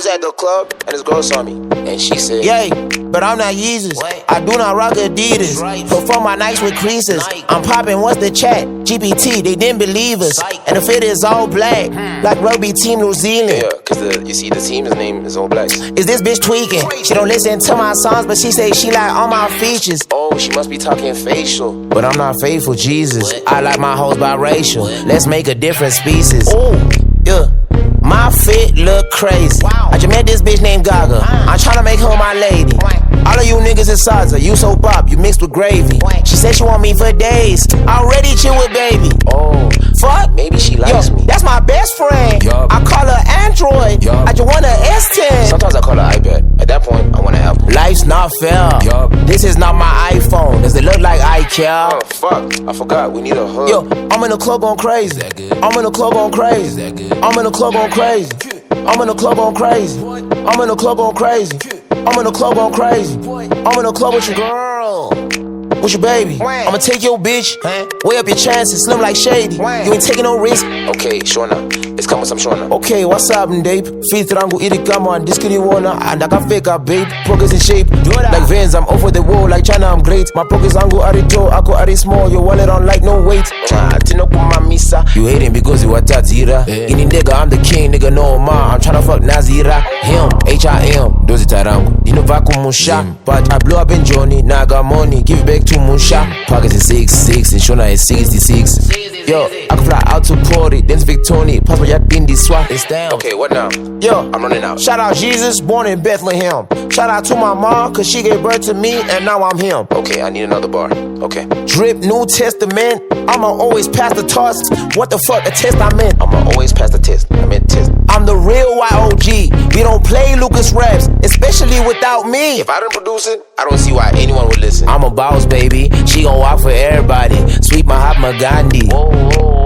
was at the club and this girl saw me, and she said, "Yay, but I'm not Yeezus. I do not rock Adidas. Perform my nights with creases. I'm popping, what's the chat? GPT, they didn't believe us. And the fit is all black, like rugby team New Zealand. Yeah, cause you see the team's name is all blacks. Is this bitch tweaking? She don't listen to my songs, but she say she like all my features. Oh, she must be talking facial. But I'm not faithful, Jesus. I like my hoes biracial. Let's make a different species. Oh, yeah. My fit look crazy. I just met this bitch named Gaga. I'm tryna make her my lady. All of you niggas is salsa, you so pop, you mixed with gravy. She said she want me for days. Already chill with baby. Oh, fuck, maybe she likes me. That's my best friend. Yup. I call her Android. Yup. I just want a S10. Sometimes I call her iPad. At that point, I want an Apple. Life's not fair. Yup. This is not my iPhone. Does it look like I care? Oh, fuck. I forgot. We need a hug. Yo, I'm in the club going crazy. I'm in the club going crazy. I'm in the club going crazy. I'm in the club going crazy. I'm in the club going crazy. I'm in the club going crazy. I'm in the club with your girl. With your baby. I'ma take your bitch. Weigh up your chances. Slim like Shady. You ain't taking no risk. Okay, sure now. It's coming some sure now. Okay, what's up, Dave? Feet rangu iri kama diskini wana. And I got fake up, babe. Pockets in shape. Like Vans, I'm over the wall. Like China, I'm great. My pockets angu ari tall. Ako ari small. Your wallet on like no weight. Tino kumamisa. You hating because you a tatira. Ini nigga, I'm the king, nigga, no ma. I'm tryna fuck Nazira. Him, H-I-M, dozi tarangu. Dino vaku musha. But I blew up in Johnny. Now I got money, give it back to Musha. Pockets is 6'6", and Shona is 66. Yo, I can fly out to Pori, then Victoni. Pass my yacht bindi swap, it's down. Okay, what now? Yo, I'm running out. Shout out Jesus, born in Bethlehem. Shout out to my mom, cause she gave birth to me, and now I'm him. Okay, I need another bar. Okay. Drip, New Testament. I'ma always pass the toss. What the fuck, the test I meant? I'ma always pass the test. I meant test. I'm the real YOG. We don't play Lucas raps, especially without me. If I didn't produce it, I don't see why anyone would listen. I'm a boss, baby. She gon' walk for everybody. Sweet Mahatma Gandhi. Whoa, whoa,